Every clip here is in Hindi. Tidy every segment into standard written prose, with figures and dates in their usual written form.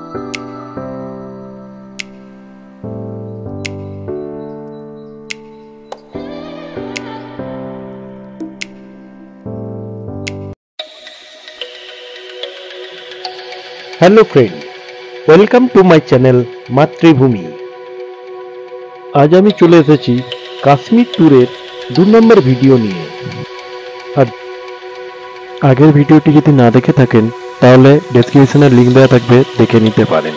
Hello friend, welcome to my channel Matribhumi. आज আমি চলে এসেছি কাশ্মীর ট্যুরের 2 নম্বর ভিডিও নিয়ে। আর আগের ভিডিওটি যদি না দেখে থাকেন তাহলে ডেসক্রিপশনে লিংক দেওয়া থাকবে, দেখে নিতে পারেন।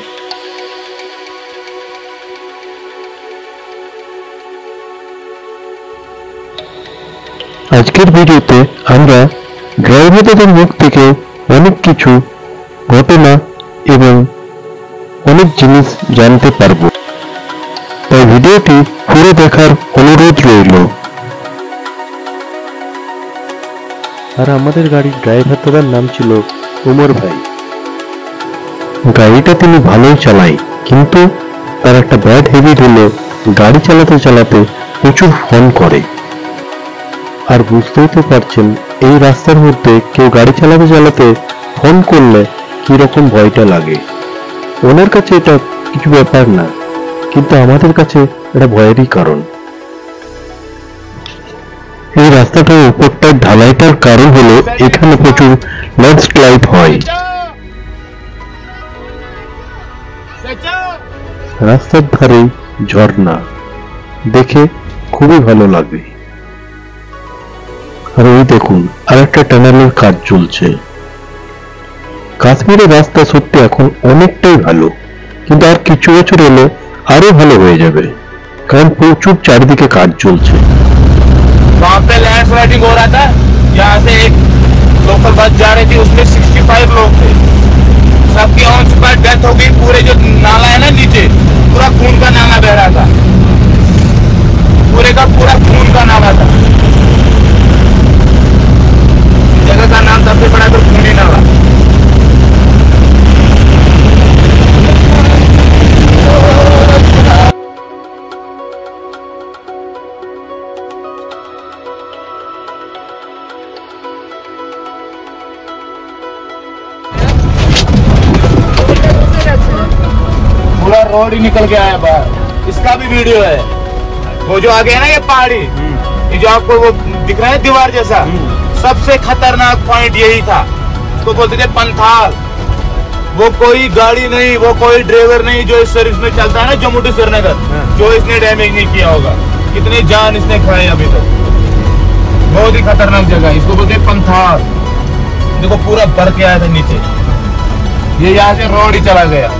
আজকের ভিডিওতে আমরা ড্রাইভারদের মুখ থেকে অনেক কিছু ঘটনা এবং অনেক জিনিস জানতে পারবো, তাই ভিডিওটি পুরো দেখার অনুরোধ রইল। আর আমাদের গাড়ির ড্রাইভার দাদার নাম ছিল ওমর ভাই। গাড়িটা তিনি ভালোই চালায়, কিন্তু তার একটা ব্যাড হ্যাবিট হলো গাড়ি চালাতে চালাতে প্রচুর ফোন করে। আর বুঝতেই তো পারছেন এই রাস্তার মধ্যে কেউ গাড়ি চালাতে চালাতে ফোন করলে কিরকম ভয়টা লাগে। ওনার কাছে এটা কিছু ব্যাপার না, কিন্তু আমাদের কাছে এটা ভয়েরই কারণ। এই রাস্তাটার উপরটার ঢালাইটার কারণ হলো এখানে প্রচুর ল্যান্ডস্লাইড হয়। রাস্তার ধারে ঝর্ণা দেখে খুবই ভালো লাগে। আর ওই দেখুন আরেকটা টানেলের কাজ চলছে। কাশ্মীরের রাস্তা সত্যি এখন অনেকটাই ভালো, কিন্তু আর কিছু বছর এলে আরো ভালো হয়ে যাবে, কারণ প্রচুর চারিদিকে কাজ চলছে। वहाँ पे लैंड स्लाइडिंग हो रहा था, यहाँ से एक लोकल बस जा रही थी, उसमें 65 लोग थे, सबकी ऑन स्पॉट डेथ हो गई। पूरे जो नाला है ना नीचे, पूरा खून का नाला बह रहा था, पूरे का पूरा खून का नाला था। जगह का नाम सबसे बड़ा तो खूनी नाला। पूरा रोड ही निकल के आया बाहर। इसका भी वीडियो है। वो जो आगे है ना ये पहाड़ी, ये जो आपको वो दिख रहा है दीवार जैसा, सबसे खतरनाक पॉइंट यही था। उसको बोलते थे पंथाल। वो कोई गाड़ी नहीं, वो कोई ड्राइवर नहीं जो इस सर्विस में चलता है ना जम्मू टू श्रीनगर, जो इसने डैमेज नहीं किया होगा। कितने जान इसने खाए अभी तक। बहुत ही खतरनाक जगह, इसको बोलते हैं पंथाल। देखो पूरा भर के आया था नीचे, ये यहाँ से रोड ही चला गया।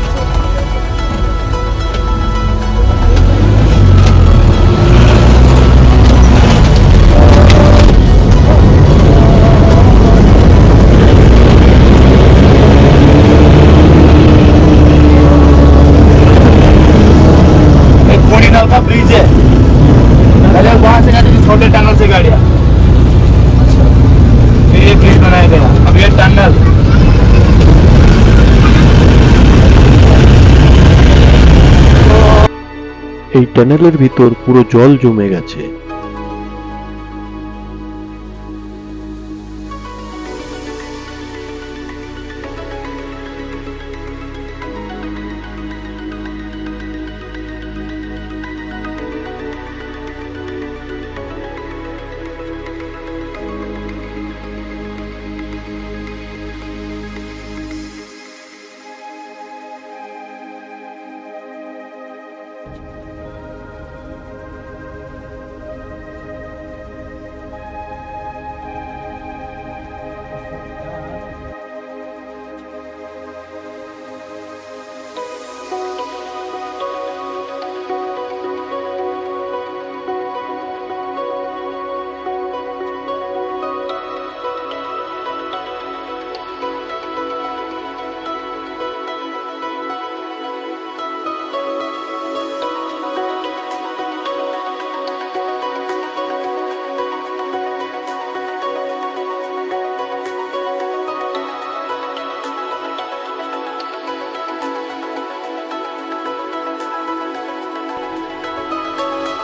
का ब्रिज है, पहले वहां से जाती थी छोटे टनल से गाड़ियां, फिर ये ब्रिज बनाया गया। अब ये टनल এই টানেলের ভিতর পুরো জল জমে গেছে।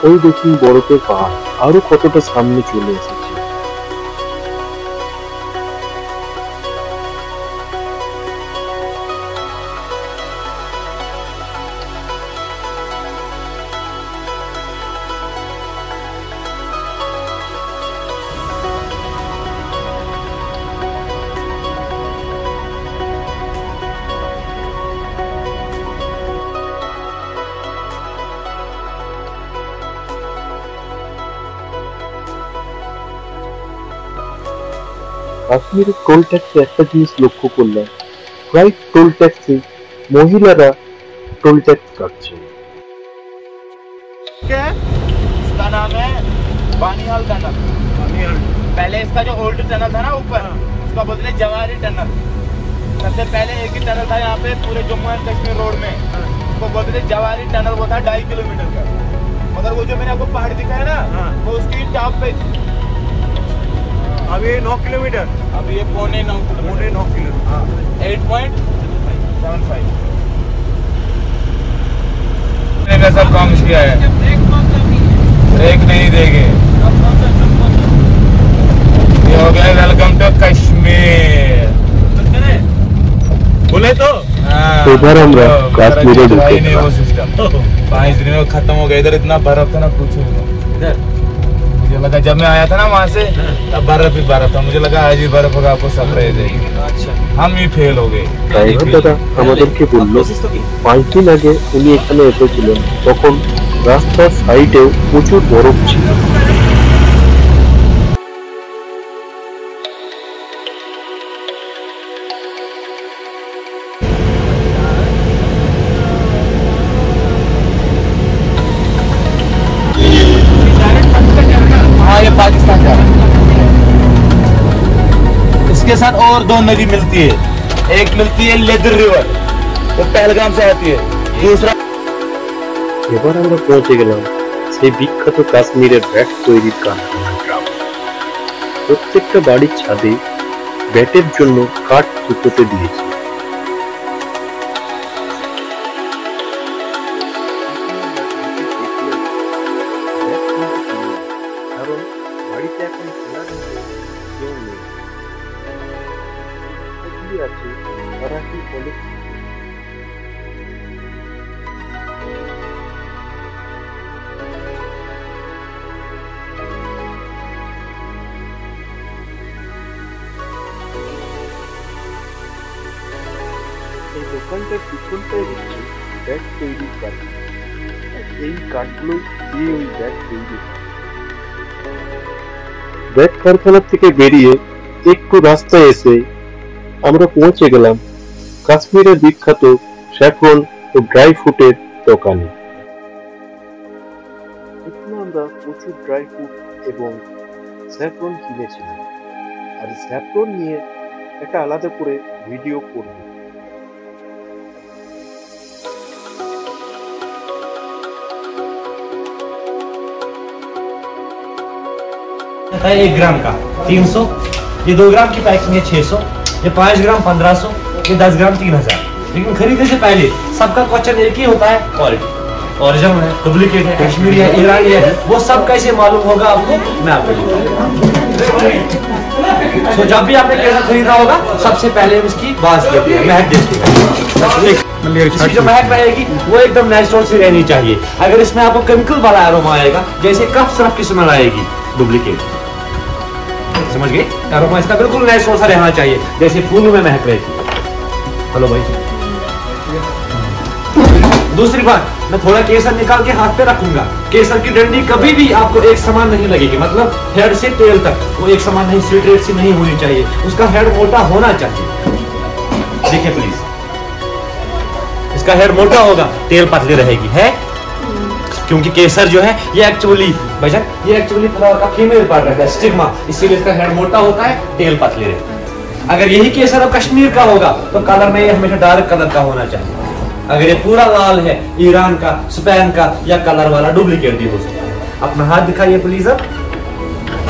ওই দেখুন বরফের পাহাড় আরো কতটা সামনে চলে এসেছে। কাশ্মীরের টোল ট্যাক্সে একটা জিনিস লক্ষ্য করলাম, প্রায় টোল ট্যাক্সে মহিলারা টোल टैक्स काटছে। इसका नाम है बानिहाल टनल। पहले इसका जो ओल्ड टनल था ना ऊपर, उसका बोलते जवारी टनल। सबसे पहले एक ही टनल था यहाँ पे पूरे जम्मू एंड कश्मीर रोड में, उसको बोलते थे जवारी टनल। वो था 2.5 किलोमीटर का, मगर वो जो मैंने आपको पहाड़ दिखाया ना, वो उसकी टॉप पे थी। अब ये 9 किलोमीटर, अब ये पौने 9 किलोमीटर, 8.75 का सब काम किया है। ब्रेक नहीं देंगे। ये हो गया वेलकम टू कश्मीर। बोले तो এবার আমরা কাশ্মীরে ঢুকে नहीं वो सिस्टम 5 दिन में खत्म हो गया। इधर इतना बर्फ था ना, पूछो इधर। मुझे लगा जब मैं आया था ना वहाँ से, तब बर्फ ही बर्फ था। मुझे लगा आज भी बर्फ होगा, आपको सरप्राइज देगी। अच्छा, हम ही फेल हो गए। ড্রাইভার দাদা আমাদেরকে বলল 5 দিন আগে উনি এখানে এসেছিলেন, তখন রাস্তার সাইডেও প্রচুর বরফ ছিল। हाँ, ये पाकिस्तान का है। इसके साथ और 2 नदी मिलती है। एक मिलती है लेदर रिवर, वो पहलगाम से आती है। दूसरा এবার আমরা পৌঁছে গেলাম সেই বিখ্যাত কাশ্মীরের ব্যাট তৈরির কারখানা গ্রাম। প্রত্যেকটা বাড়ির ছাদে ব্যাটের জন্য কাঠ শুকোতে দিয়েছে। কারণ বাড়িতে এখন খেলার কেউ নেই, আছে তারা কি বলে এই দোকানটার পিছনটায় হচ্ছে ব্যাগ তৈরির কারখানা। এই কাঠগুলো দিয়ে ওই ব্যাগ তৈরি হয়। ব্যাগ কারখানা থেকে বেরিয়ে একটু রাস্তায় এসে আমরা পৌঁছে গেলাম কাশ্মীরের বিখ্যাত স্যাফরন ও ড্রাই ফ্রুটের দোকানে। এখানে আমরা প্রচুর ড্রাই ফ্রুট এবং স্যাফরন কিনেছিলাম, আর স্যাফরন নিয়ে একটা আলাদা করে ভিডিও করব। है 1 ग्राम का 300, ये 2 ग्राम की पैकिंग है 600, ये 5 ग्राम 1500, ये 10 ग्राम 3000। लेकिन खरीदने से पहले सबका क्वेश्चन एक ही होता है, क्वालिटी। ओरिजिनल है, डुप्लीकेट है, कश्मीरी है, ईरानी है, वो सब कैसे मालूम होगा आपको, मैं आपको बताऊंगा। तो जब भी आपने केसर खरीदा होगा, सबसे पहले इसकी बात करते हैं, महक देखते हैं। इसकी जो महक रहेगी वो एकदम नेचुरल सी रहनी चाहिए। अगर इसमें आपको केमिकल वाला एरोमा आएगा, जैसे कफ सिरप की स्मेल आएगी, डुप्लीकेट। समझ गए? एरोमा इसका बिल्कुल नेचुरल सा रहना चाहिए, जैसे फूल में महक रही थी। हेलो भाई, दूसरी बात, मैं थोड़ा केसर निकाल के हाथ पे रखूंगा। केसर की डंडी कभी भी आपको एक समान नहीं लगेगी, मतलब हेड से टेल तक वो एक समान नहीं, स्ट्रेट सी नहीं होनी चाहिए। उसका हेड मोटा होना चाहिए। देखिए प्लीज, इसका हेड मोटा होगा, टेल पतली रहेगी, है क्योंकि केसर जो है ये एक्चुअली फ्लावर का फीमेल पार्ट रहता है, स्टिग्मा, इसीलिए इसका हेड मोटा होता है, टेल पतली रहती है। अगर यही केसर अब कश्मीर का होगा तो कलर में ये हमेशा डार्क कलर का होना चाहिए। अगर ये पूरा लाल है, ईरान का, स्पेन का या कलर वाला, डुप्लीकेट भी हो सकता है। अपना हाथ दिखाइए प्लीज, अब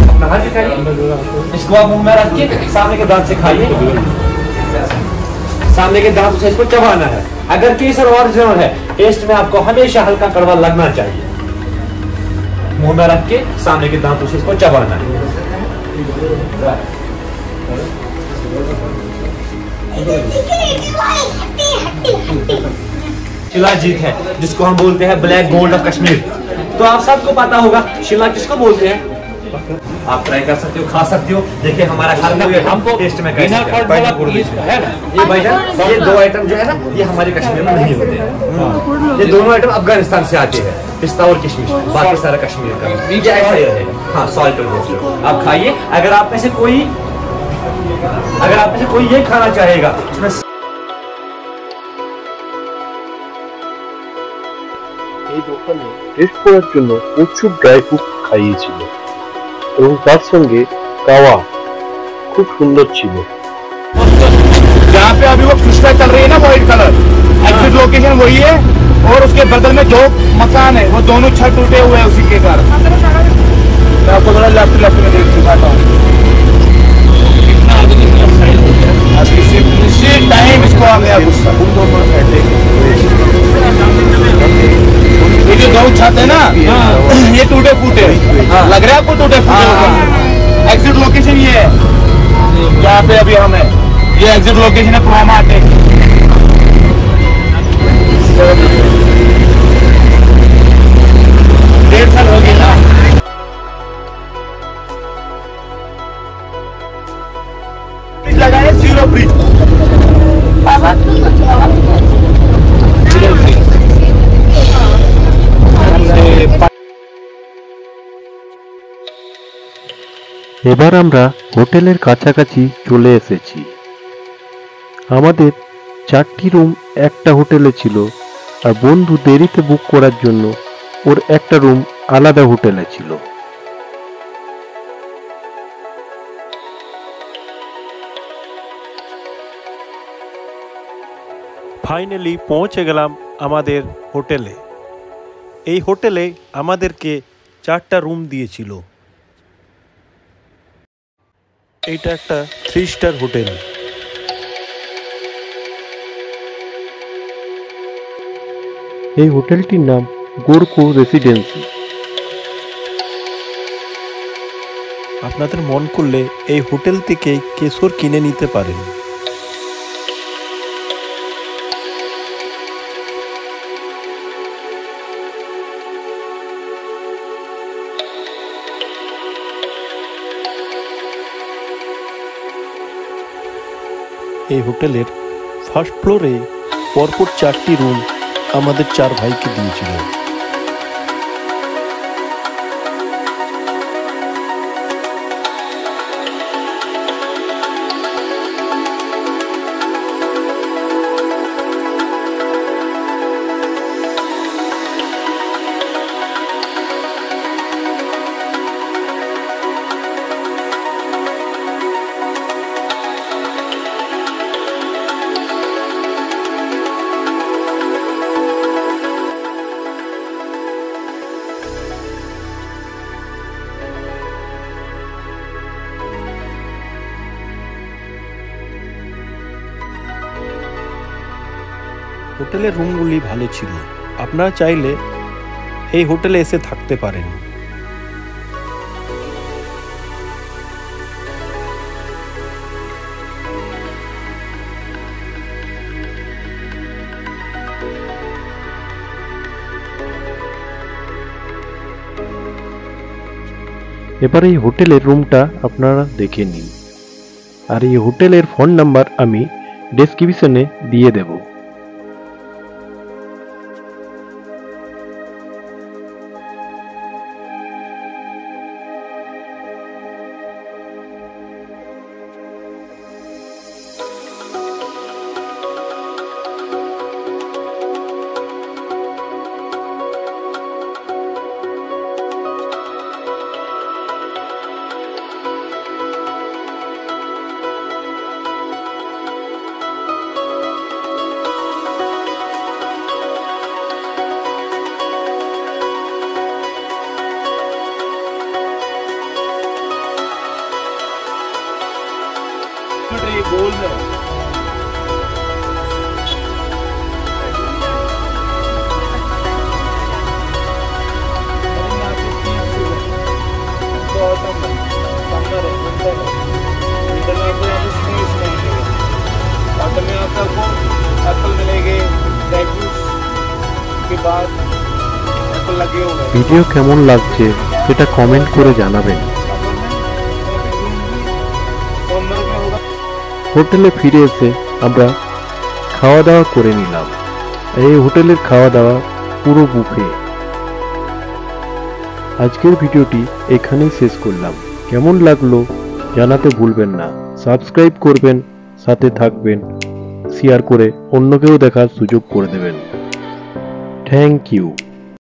अपना हाथ दिखाइए। इसको आप मुंह में रख के सामने के दांत से खाइए, सामने के दांत से इसको चबाना है। अगर केसर ओरिजिनल है, टेस्ट में आपको हमेशा हल्का कड़वा लगना चाहिए। मुंह में रख के सामने के दांतों से इसको चबाना है। शिलाजीत है, जिसको हम बोलते हैं ब्लैक गोल्ड ऑफ कश्मीर। तो आप सबको पता होगा शिला किसको बोलते हैं। आप ट्राई कर सकते हो, खा सकते हो। देखिए हमारा हमको टेस्ट में कैसा है ना। ये भाईजान, ये 2 आइटम जो है ना, ये हमारे कश्मीर में नहीं होते हैं। ये दोनों आइटम अफगानिस्तान से आते हैं, पिस्ता और किशमिश, बाकी सारा कश्मीर का। ये ऐसा ही रहेगा। हाँ, सॉल्ट और रोस्टेड आप खाइए। अगर आप में से कोई अगर आप में से कोई ये खाना चाहेगा इसमें এই দোকানে টেস্ট করার জন্য প্রচুর ড্রাই ফ্রুট খাইয়েছিল এবং তার সঙ্গে কাওয়া খুব সুন্দর ছিল। जहाँ पे अभी वो फुस्टा चल रही है ना व्हाइट कलर, एग्जिट लोकेशन वही है और उसके बगल में जो मकान है वो दोनों छत टूटे हुए हैं उसी के कारण। मैं आपको थोड़ा लेफ्ट में देख दिखाता हूँ। अभी इसी टाइम इसको आ गया गुस्सा। ये जो दो छत है ना ये टूटे फूटे लग रहा है आपको, टूटे फूटे। एग्जिट लोकेशन ये है जहाँ पे अभी हम है, ये एग्जिट लोकेशन है पुराना अटैक। 1.5 साल हो गया ना। लगाए 0 ब्रिज, এবার আমরা হোটেলের কাছাকাছি চলে এসেছি। আমাদের 4টি রুম একটা হোটেলে ছিল আর বন্ধু দেরিতে বুক করার জন্য ওর একটা রুম আলাদা হোটেলে ছিল। ফাইনালি পৌঁছে গেলাম আমাদের হোটেলে। এই হোটেলে আমাদেরকে 4টা রুম দিয়েছিল। এটা একটা 3 স্টার হোটেল। এই হোটেলটির নাম গোরকো রেসিডেন্সি। আপনাদের মন করলে এই হোটেল থেকে কেশর কিনে নিতে পারেন। এই হোটেলের ফার্স্ট ফ্লোরে পরপর 4টি রুম আমাদের 4 ভাইকে দিয়েছিল। হোটেলের রুমগুলি ভালো ছিল। আপনারা চাইলে এই হোটেলে এসে থাকতে পারেন। এবার এই হোটেলের রুমটা আপনারা দেখে নিন আর এই হোটেলের ফোন নাম্বার আমি ডেসক্রিপশনে দিয়ে দেব। गोल में एप्पल मिलेंगे, के बाद एप्पल लगे हुए। ভিডিও কেমন লাগছে সেটা কমেন্ট করে জানাবেন। হোটেলে ফিরে এসে আমরা খাওয়া দাওয়া করে নিলাম। এই হোটেলের খাওয়া দাওয়া পুরো বুফে। আজকের ভিডিওটি এখানেই শেষ করলাম। কেমন লাগলো জানাতে ভুলবেন না। সাবস্ক্রাইব করবেন, সাথে থাকবেন, শেয়ার করে অন্যকেও দেখার সুযোগ করে দেবেন। Thank you.